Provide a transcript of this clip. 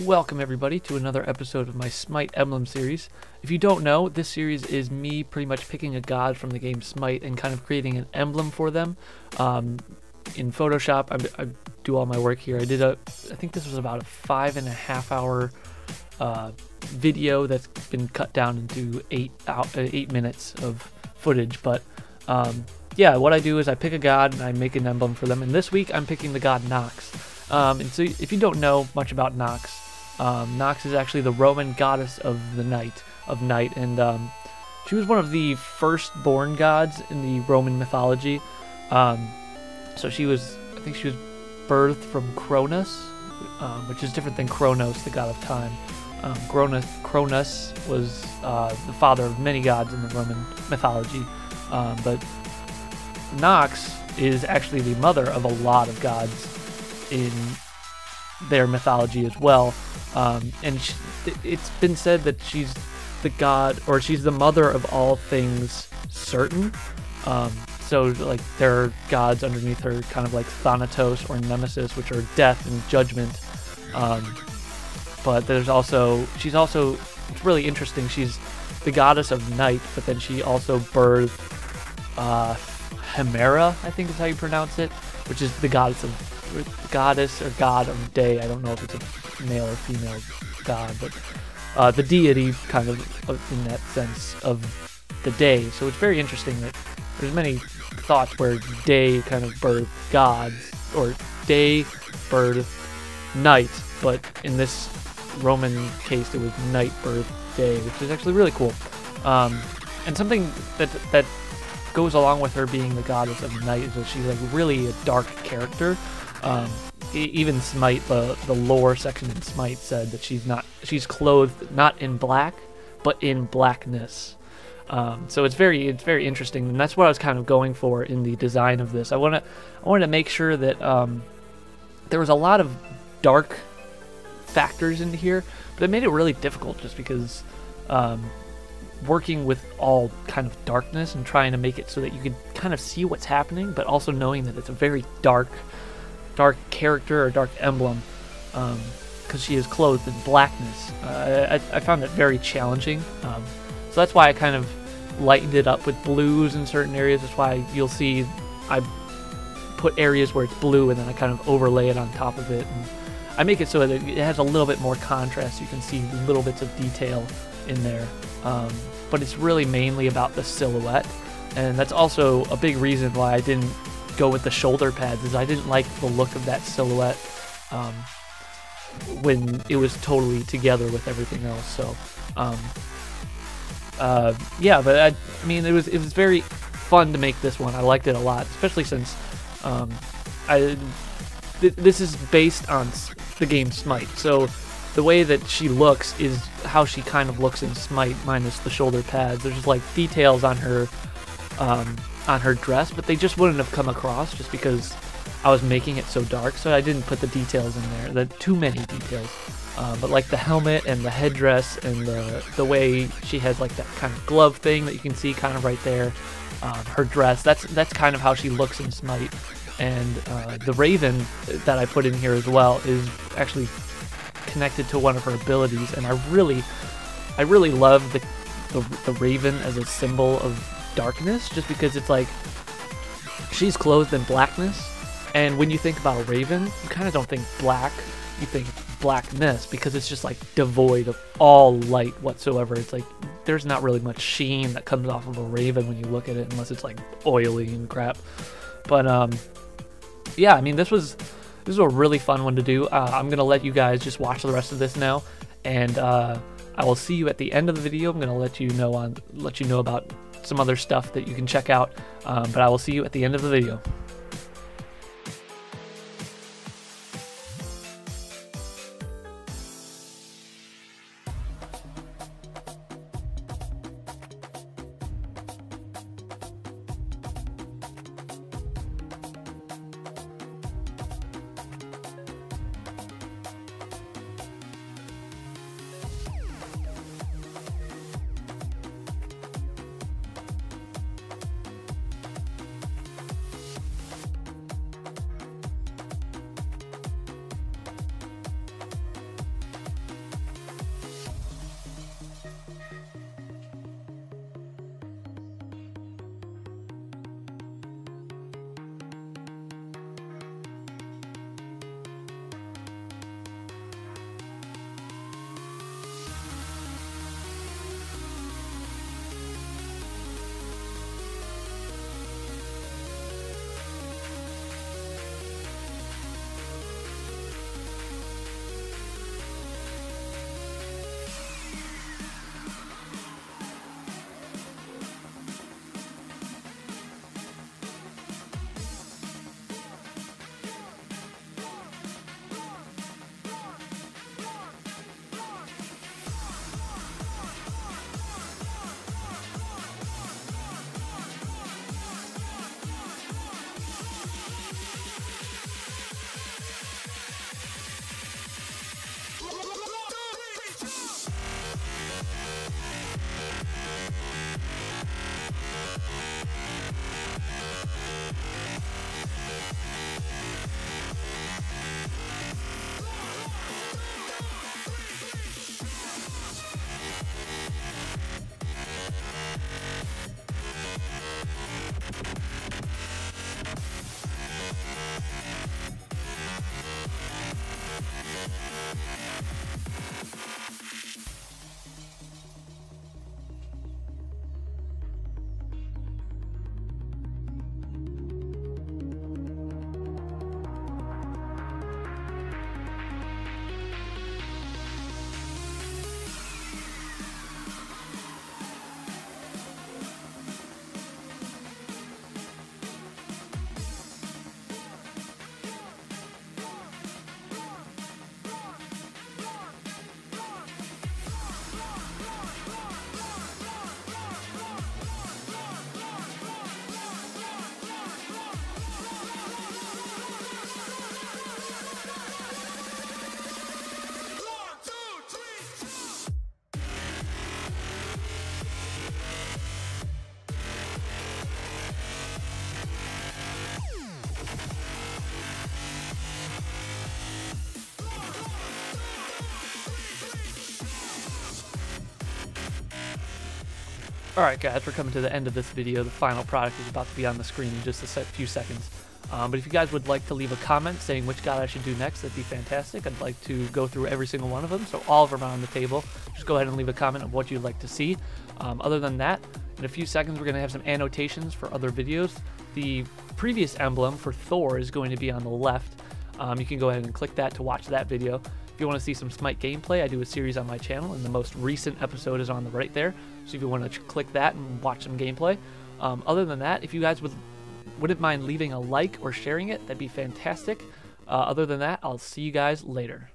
Welcome everybody to another episode of my Smite Emblem series. If you don't know, this series is me pretty much picking a god from the game Smite and kind of creating an emblem for them. In Photoshop, I do all my work here. I think this was about a 5.5 hour video that's been cut down into 8 minutes of footage. But yeah, what I do is I pick a god and I make an emblem for them. And this week I'm picking the god Nox. And so if you don't know much about Nox, Nox is actually the Roman goddess of the night, and she was one of the first-born gods in the Roman mythology. So she was, I think she was birthed from Cronus, which is different than Kronos, the god of time. Cronus was the father of many gods in the Roman mythology, but Nox is actually the mother of a lot of gods in their mythology as well, and it's been said that she's the god, or she's the mother of all things certain. So like there are gods underneath her, kind of like Thanatos or Nemesis, which are death and judgment. But there's also, it's really interesting, she's the goddess of night, but then she also birthed Hemera, I think is how you pronounce it, which is the goddess or god of day. I don't know if it's a male or female god, but the deity kind of in that sense of the day. So it's very interesting that there's many thoughts where day kind of birthed gods, or day birthed night, but in this Roman case it was night birthed day, which is actually really cool. And something that goes along with her being the goddess of night is that she's like really a dark character. Even Smite, the lore section in Smite said that she's clothed not in black, but in blackness. So it's very interesting, and that's what I was kind of going for in the design of this. I wanted to make sure that there was a lot of dark factors into here, but it made it really difficult just because working with all kind of darkness and trying to make it so that you could kind of see what's happening, but also knowing that it's a very dark character or dark emblem, because she is clothed in blackness. I found it very challenging, so that's why I kind of lightened it up with blues in certain areas. That's why you'll see I put areas where it's blue and then I kind of overlay it on top of it, and I make it so that it has a little bit more contrast. You can see little bits of detail in there, but it's really mainly about the silhouette, and that's also a big reason why I didn't go with the shoulder pads, is I didn't like the look of that silhouette when it was totally together with everything else. So yeah, but I mean it was very fun to make this one. I liked it a lot, especially since this is based on the game Smite, so the way that she looks is how she kind of looks in Smite, minus the shoulder pads. There's just like details on her dress, but they just wouldn't have come across just because I was making it so dark, so I didn't put the details in there, too many details. But like the helmet and the headdress and the way she has like that kind of glove thing that you can see kind of right there, her dress, that's kind of how she looks in Smite. And the raven that I put in here as well is actually connected to one of her abilities, and I really love the raven as a symbol of darkness, just because it's like she's clothed in blackness, and when you think about a raven, you kind of don't think black, you think blackness, because it's just like devoid of all light whatsoever. It's like there's not really much sheen that comes off of a raven when you look at it, unless it's like oily and crap. But yeah, I mean this was a really fun one to do. I'm gonna let you guys just watch the rest of this now, and I will see you at the end of the video. I'm gonna let you know about some other stuff that you can check out, but I will see you at the end of the video. Alright guys, we're coming to the end of this video. The final product is about to be on the screen in just a few seconds. But if you guys would like to leave a comment saying which god I should do next, that'd be fantastic. I'd like to go through every single one of them, so all of them are on the table. Just go ahead and leave a comment of what you'd like to see. Other than that, in a few seconds we're going to have some annotations for other videos. The previous emblem for Thor is going to be on the left. You can go ahead and click that to watch that video. If you want to see some Smite gameplay, I do a series on my channel, and the most recent episode is on the right there. So if you want to click that and watch some gameplay. Other than that, if you guys wouldn't mind leaving a like or sharing it, that'd be fantastic. Other than that, I'll see you guys later.